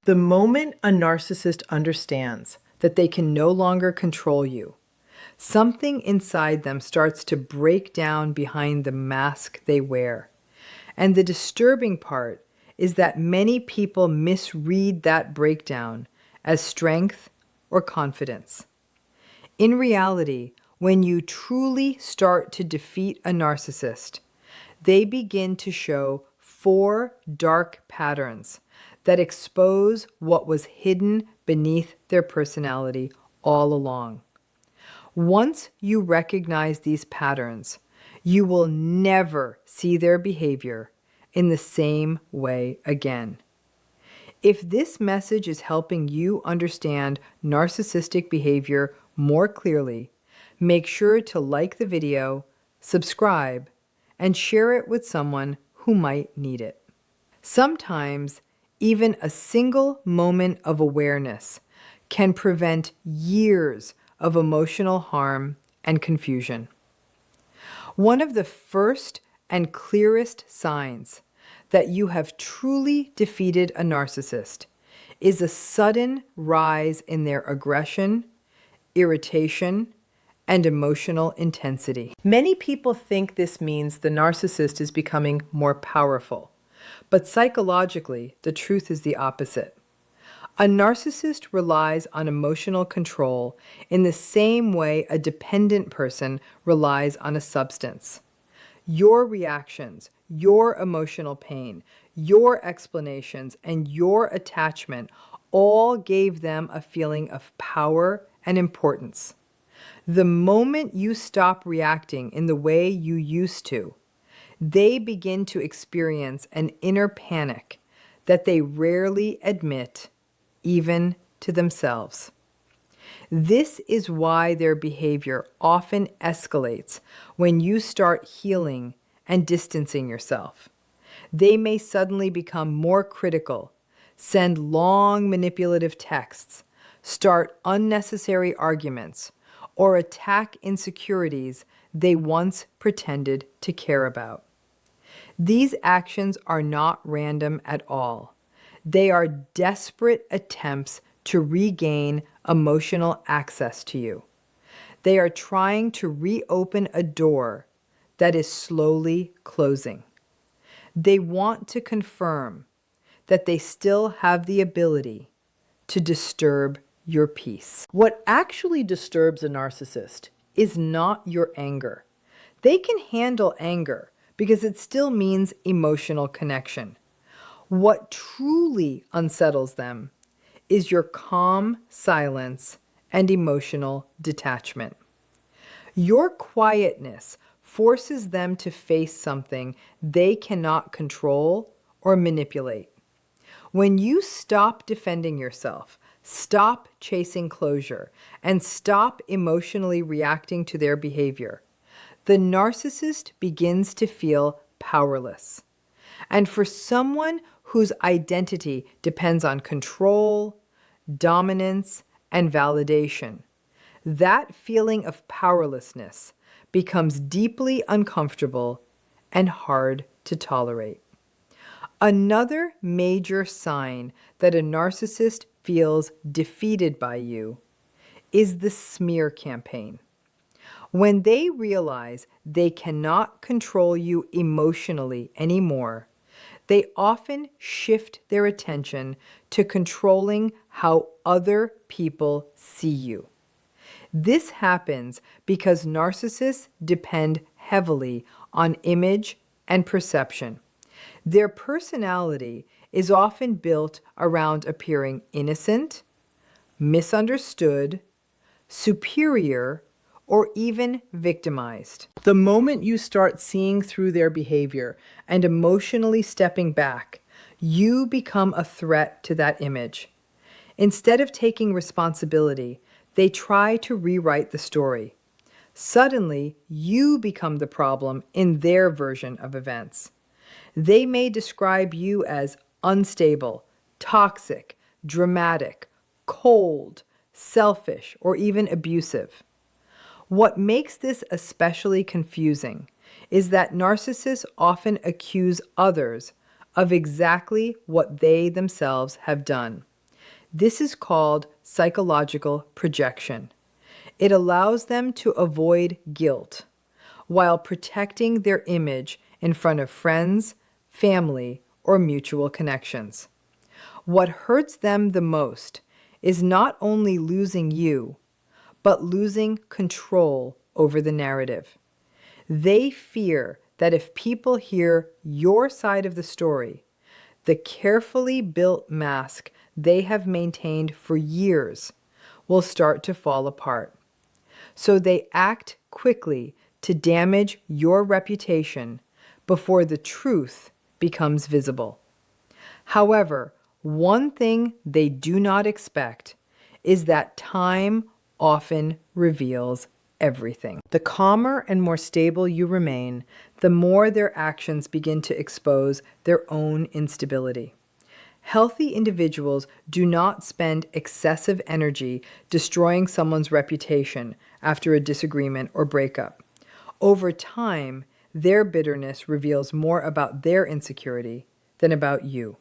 The moment a narcissist understands that they can no longer control you, something inside them starts to break down behind the mask they wear. And the disturbing part is that many people misread that breakdown as strength or confidence. In reality, when you truly start to defeat a narcissist, they begin to show 4 dark patterns that expose what was hidden beneath their personality all along. Once you recognize these patterns, you will never see their behavior in the same way again. If this message is helping you understand narcissistic behavior more clearly, make sure to like the video, subscribe, and share it with someone who might need it. Sometimes, even a single moment of awareness can prevent years of emotional harm and confusion. One of the first and clearest signs that you have truly defeated a narcissist is a sudden rise in their aggression, irritation, and emotional intensity. Many people think this means the narcissist is becoming more powerful, but psychologically, the truth is the opposite. A narcissist relies on emotional control in the same way a dependent person relies on a substance. Your reactions, your emotional pain, your explanations, and your attachment all gave them a feeling of power and importance. The moment you stop reacting in the way you used to, they begin to experience an inner panic that they rarely admit, even to themselves. This is why their behavior often escalates when you start healing and distancing yourself. They may suddenly become more critical, send long manipulative texts, start unnecessary arguments, or attack insecurities they once pretended to care about. These actions are not random at all. They are desperate attempts to regain emotional access to you. They are trying to reopen a door that is slowly closing. They want to confirm that they still have the ability to disturb your peace. What actually disturbs a narcissist is not your anger. They can handle anger because it still means emotional connection. What truly unsettles them is your calm silence and emotional detachment. Your quietness forces them to face something they cannot control or manipulate. When you stop defending yourself, stop chasing closure, and stop emotionally reacting to their behavior, the narcissist begins to feel powerless. And for someone whose identity depends on control, dominance, and validation, that feeling of powerlessness becomes deeply uncomfortable and hard to tolerate. Another major sign that a narcissist feels defeated by you is the smear campaign. When they realize they cannot control you emotionally anymore, they often shift their attention to controlling how other people see you. This happens because narcissists depend heavily on image and perception. Their personality is often built around appearing innocent, misunderstood, superior, or even victimized. The moment you start seeing through their behavior and emotionally stepping back, you become a threat to that image. Instead of taking responsibility, they try to rewrite the story. Suddenly, you become the problem in their version of events. They may describe you as unstable, toxic, dramatic, cold, selfish, or even abusive. What makes this especially confusing is that narcissists often accuse others of exactly what they themselves have done. This is called psychological projection. It allows them to avoid guilt while protecting their image in front of friends, family, or mutual connections. What hurts them the most is not only losing you, but losing control over the narrative. They fear that if people hear your side of the story, the carefully built mask they have maintained for years will start to fall apart. So they act quickly to damage your reputation before the truth becomes visible. However, one thing they do not expect is that time often reveals everything. The calmer and more stable you remain, the more their actions begin to expose their own instability. Healthy individuals do not spend excessive energy destroying someone's reputation after a disagreement or breakup. Over time, their bitterness reveals more about their insecurity than about you.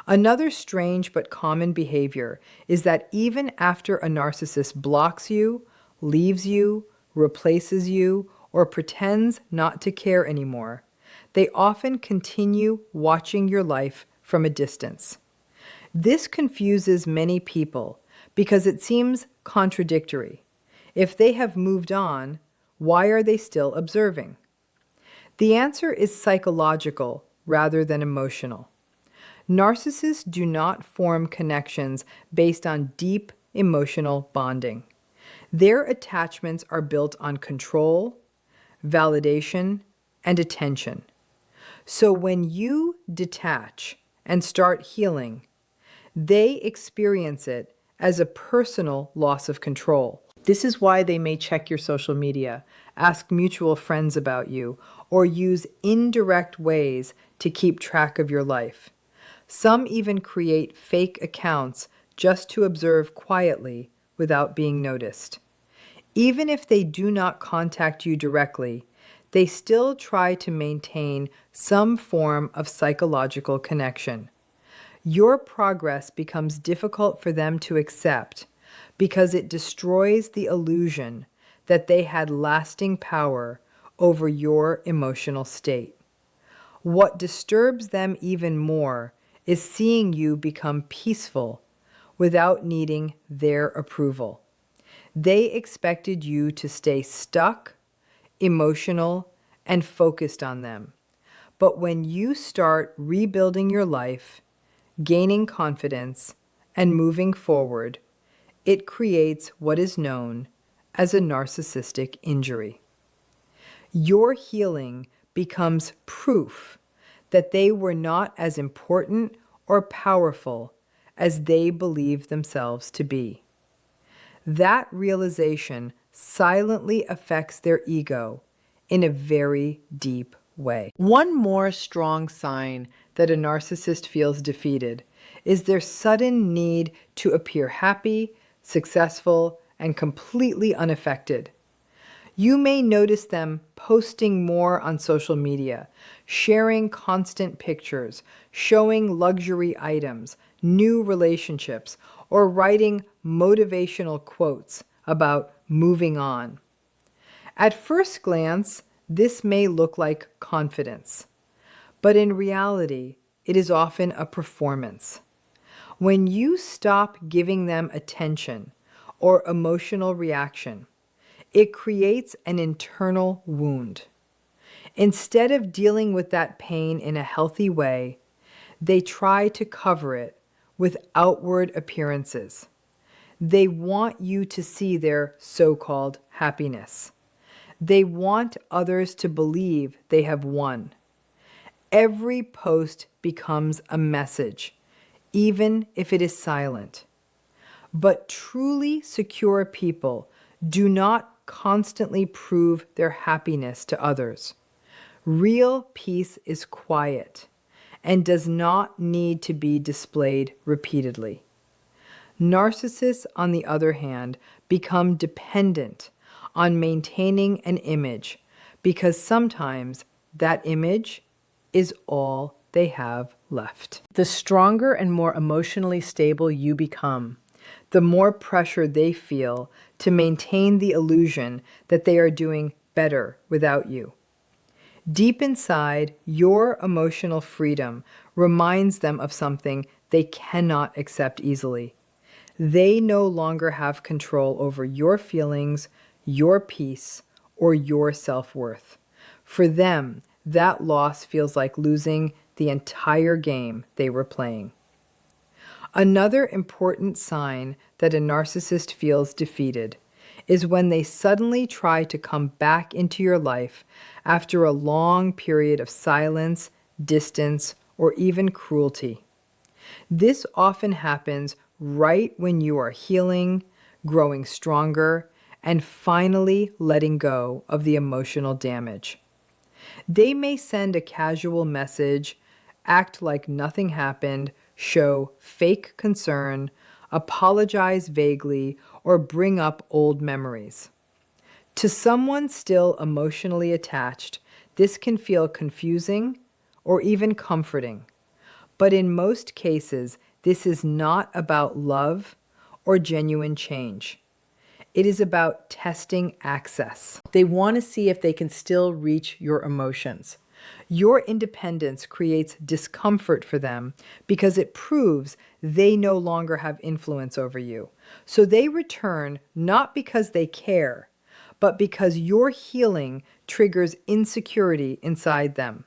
Another strange but common behavior is that even after a narcissist blocks you, leaves you, replaces you, or pretends not to care anymore, they often continue watching your life from a distance. This confuses many people because it seems contradictory. If they have moved on, why are they still observing? The answer is psychological rather than emotional. Narcissists do not form connections based on deep emotional bonding. Their attachments are built on control, validation, and attention. So when you detach and start healing, they experience it as a personal loss of control. This is why they may check your social media, ask mutual friends about you, or use indirect ways to keep track of your life. Some even create fake accounts just to observe quietly without being noticed. Even if they do not contact you directly, they still try to maintain some form of psychological connection. Your progress becomes difficult for them to accept because it destroys the illusion that they had lasting power over your emotional state. What disturbs them even more is seeing you become peaceful without needing their approval. They expected you to stay stuck, emotional, and focused on them. But when you start rebuilding your life, gaining confidence, and moving forward, it creates what is known as a narcissistic injury. Your healing becomes proof that they were not as important or powerful as they believed themselves to be. That realization silently affects their ego in a very deep way. One more strong sign that a narcissist feels defeated is their sudden need to appear happy, successful, and completely unaffected. You may notice them posting more on social media, sharing constant pictures, showing luxury items, new relationships, or writing motivational quotes about moving on. At first glance, this may look like confidence, but in reality, it is often a performance. When you stop giving them attention or emotional reaction, it creates an internal wound. Instead of dealing with that pain in a healthy way, they try to cover it with outward appearances. They want you to see their so-called happiness. They want others to believe they have won. Every post becomes a message, even if it is silent. But truly secure people do not constantly prove their happiness to others. Real peace is quiet and does not need to be displayed repeatedly. Narcissists, on the other hand, become dependent on maintaining an image because sometimes that image is all they have left. The stronger and more emotionally stable you become, the more pressure they feel to maintain the illusion that they are doing better without you. Deep inside, your emotional freedom reminds them of something they cannot accept easily. They no longer have control over your feelings, your peace, or your self-worth. For them, that loss feels like losing the entire game they were playing. Another important sign that a narcissist feels defeated is when they suddenly try to come back into your life after a long period of silence, distance, or even cruelty. This often happens right when you are healing, growing stronger, and finally letting go of the emotional damage. They may send a casual message, act like nothing happened, show fake concern, apologize vaguely, or bring up old memories. To someone still emotionally attached, this can feel confusing or even comforting. But in most cases, this is not about love or genuine change. It is about testing access. They want to see if they can still reach your emotions. Your independence creates discomfort for them because it proves they no longer have influence over you. So they return not because they care, but because your healing triggers insecurity inside them.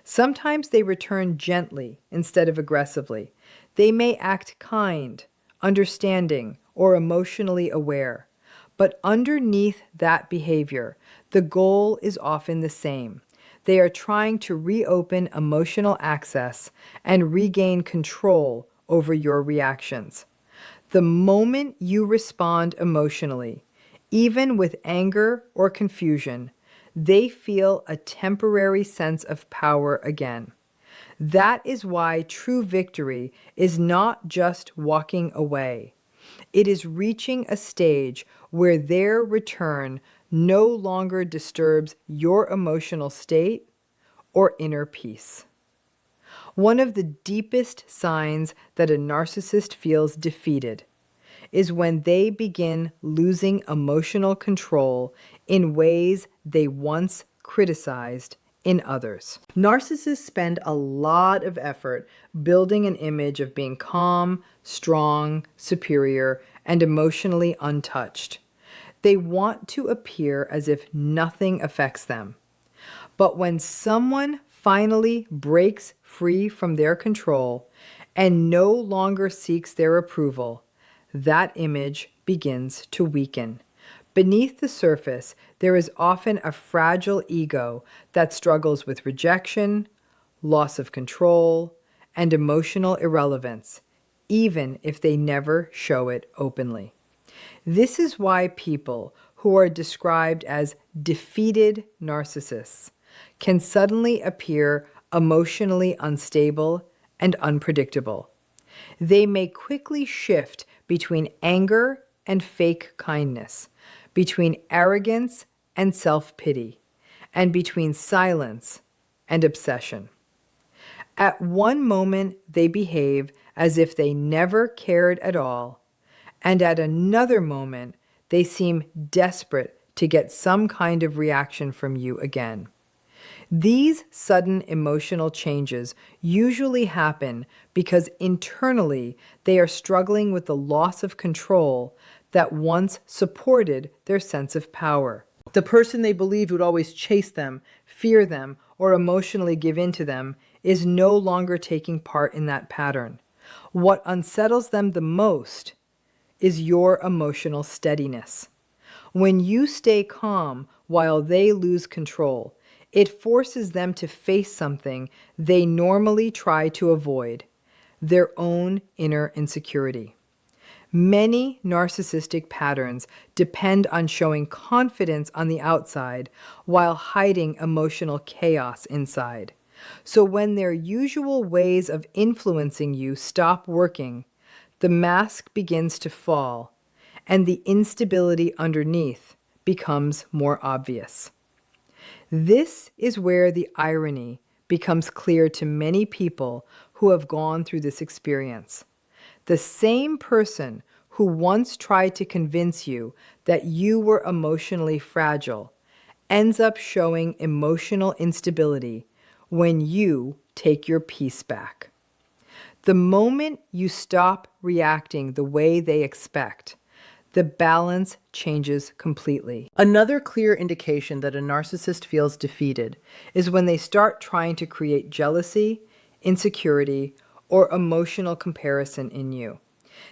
Sometimes they return gently instead of aggressively. They may act kind, understanding, or emotionally aware. But underneath that behavior, the goal is often the same. They are trying to reopen emotional access and regain control over your reactions. The moment you respond emotionally, even with anger or confusion, they feel a temporary sense of power again. That is why true victory is not just walking away. It is reaching a stage where their return no longer disturbs your emotional state or inner peace. One of the deepest signs that a narcissist feels defeated is when they begin losing emotional control in ways they once criticized in others. Narcissists spend a lot of effort building an image of being calm, strong, superior, and emotionally untouched. They want to appear as if nothing affects them. But when someone finally breaks free from their control and no longer seeks their approval, that image begins to weaken. Beneath the surface, there is often a fragile ego that struggles with rejection, loss of control, and emotional irrelevance, even if they never show it openly. This is why people who are described as defeated narcissists can suddenly appear emotionally unstable and unpredictable. They may quickly shift between anger and fake kindness, between arrogance and self-pity, and between silence and obsession. At one moment, they behave as if they never cared at all, and at another moment, they seem desperate to get some kind of reaction from you again. These sudden emotional changes usually happen because internally they are struggling with the loss of control that once supported their sense of power. The person they believed would always chase them, fear them, or emotionally give in to them is no longer taking part in that pattern. What unsettles them the most is your emotional steadiness. When you stay calm while they lose control, it forces them to face something they normally try to avoid, their own inner insecurity. Many narcissistic patterns depend on showing confidence on the outside while hiding emotional chaos inside. So when their usual ways of influencing you stop working, the mask begins to fall, and the instability underneath becomes more obvious. This is where the irony becomes clear to many people who have gone through this experience. The same person who once tried to convince you that you were emotionally fragile ends up showing emotional instability when you take your peace back. The moment you stop reacting the way they expect, the balance changes completely. Another clear indication that a narcissist feels defeated is when they start trying to create jealousy, insecurity, or emotional comparison in you.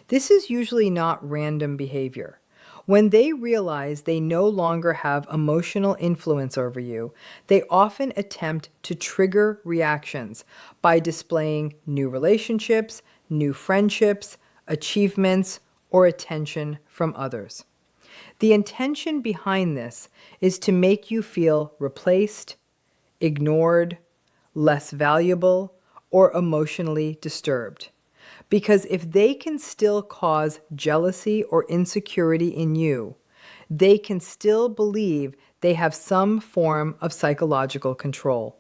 This is usually not random behavior. When they realize they no longer have emotional influence over you, they often attempt to trigger reactions by displaying new relationships, new friendships, achievements, or attention from others. The intention behind this is to make you feel replaced, ignored, less valuable, or emotionally disturbed. Because if they can still cause jealousy or insecurity in you, they can still believe they have some form of psychological control.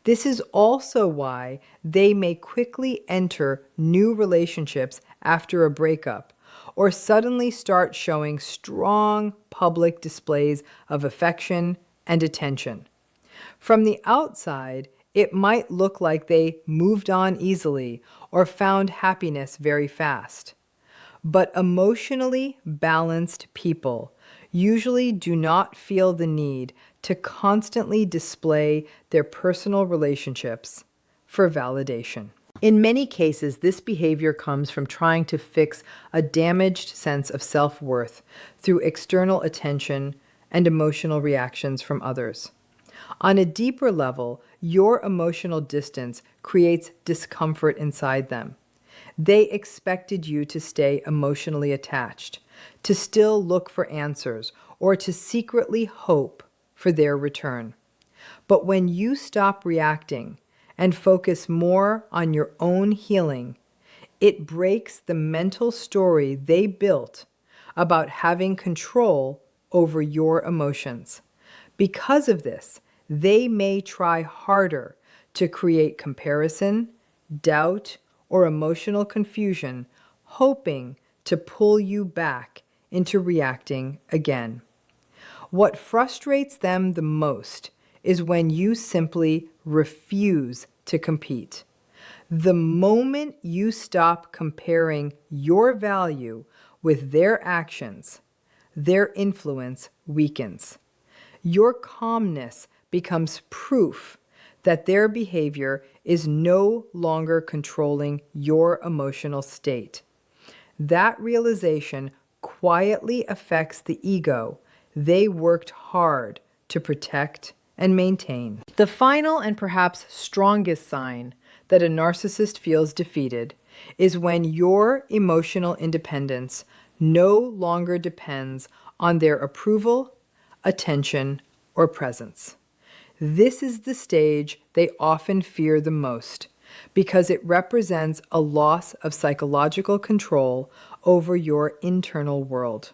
This is also why they may quickly enter new relationships after a breakup, or suddenly start showing strong public displays of affection and attention. From the outside, it might look like they moved on easily or found happiness very fast. But emotionally balanced people usually do not feel the need to constantly display their personal relationships for validation. In many cases, this behavior comes from trying to fix a damaged sense of self-worth through external attention and emotional reactions from others. On a deeper level, your emotional distance creates discomfort inside them. They expected you to stay emotionally attached, to still look for answers, or to secretly hope for their return. But when you stop reacting and focus more on your own healing, it breaks the mental story they built about having control over your emotions. Because of this, they may try harder to create comparison, doubt, or emotional confusion, hoping to pull you back into reacting again. What frustrates them the most is when you simply refuse to compete. The moment you stop comparing your value with their actions, their influence weakens. Your calmness becomes proof that their behavior is no longer controlling your emotional state. That realization quietly affects the ego they worked hard to protect and maintain. The final and perhaps strongest sign that a narcissist feels defeated is when your emotional independence no longer depends on their approval, attention, or presence. This is the stage they often fear the most because it represents a loss of psychological control over your internal world.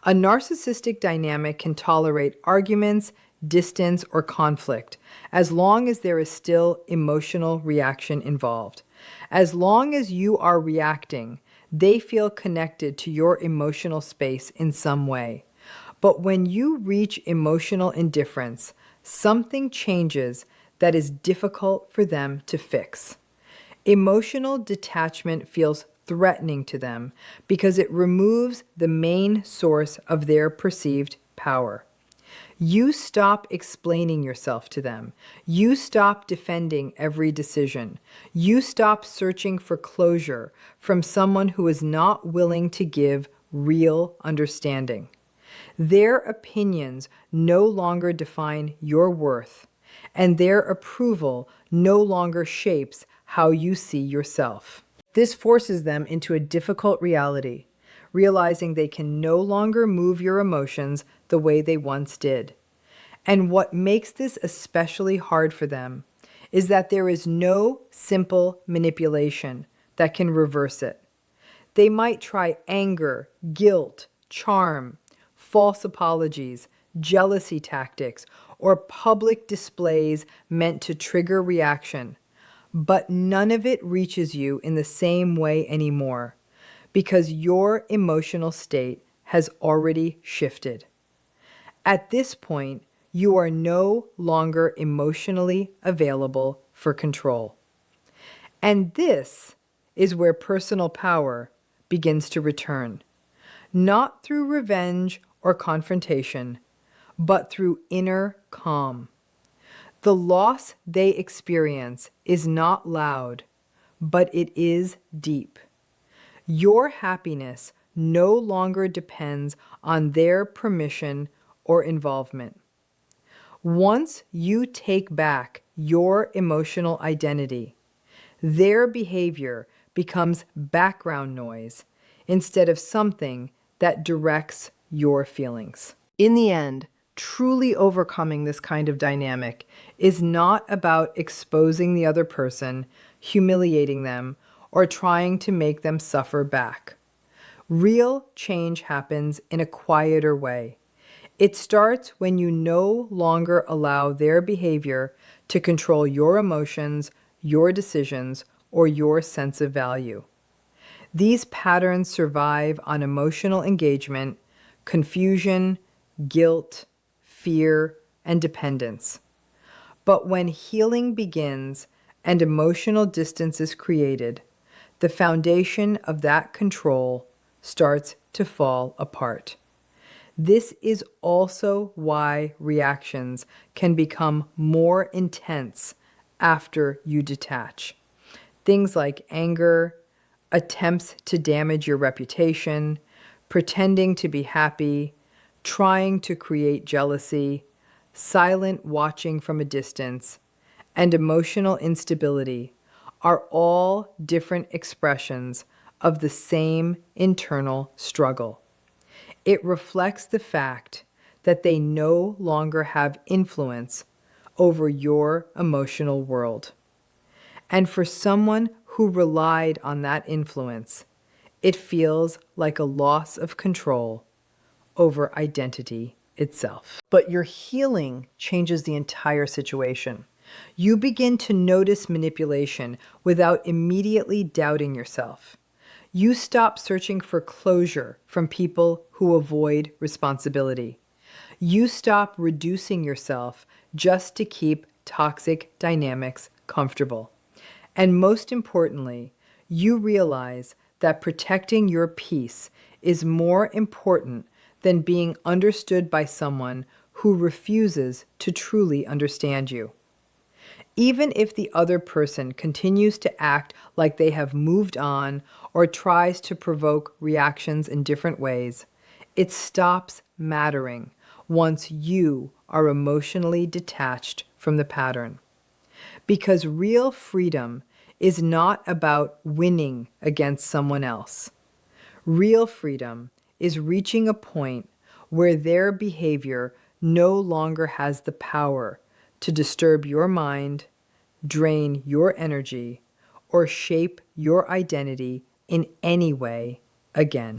A narcissistic dynamic can tolerate arguments, distance, or conflict as long as there is still emotional reaction involved. As long as you are reacting, they feel connected to your emotional space in some way. But when you reach emotional indifference, something changes that is difficult for them to fix. Emotional detachment feels threatening to them because it removes the main source of their perceived power. You stop explaining yourself to them. You stop defending every decision. You stop searching for closure from someone who is not willing to give real understanding. Their opinions no longer define your worth, and their approval no longer shapes how you see yourself. This forces them into a difficult reality, realizing they can no longer move your emotions the way they once did. And what makes this especially hard for them is that there is no simple manipulation that can reverse it. They might try anger, guilt, charm, false apologies, jealousy tactics, or public displays meant to trigger reaction, but none of it reaches you in the same way anymore because your emotional state has already shifted. At this point, you are no longer emotionally available for control. And this is where personal power begins to return, not through revenge or confrontation, but through inner calm. The loss they experience is not loud, but it is deep. Your happiness no longer depends on their permission or involvement. Once you take back your emotional identity, their behavior becomes background noise instead of something that directs your feelings. In the end, truly overcoming this kind of dynamic is not about exposing the other person, humiliating them, or trying to make them suffer back. Real change happens in a quieter way. It starts when you no longer allow their behavior to control your emotions, your decisions, or your sense of value. These patterns survive on emotional engagement, confusion, guilt, fear, and dependence. But when healing begins and emotional distance is created, the foundation of that control starts to fall apart. This is also why reactions can become more intense after you detach. Things like anger, attempts to damage your reputation, pretending to be happy, trying to create jealousy, silent watching from a distance, and emotional instability are all different expressions of the same internal struggle. It reflects the fact that they no longer have influence over your emotional world. And for someone who relied on that influence, it feels like a loss of control over identity itself. But your healing changes the entire situation. You begin to notice manipulation without immediately doubting yourself. You stop searching for closure from people who avoid responsibility. You stop reducing yourself just to keep toxic dynamics comfortable. And most importantly, you realize that protecting your peace is more important than being understood by someone who refuses to truly understand you. Even if the other person continues to act like they have moved on or tries to provoke reactions in different ways, it stops mattering once you are emotionally detached from the pattern. Because real freedom is not about winning against someone else. Real freedom is reaching a point where their behavior no longer has the power to disturb your mind, drain your energy, or shape your identity in any way again.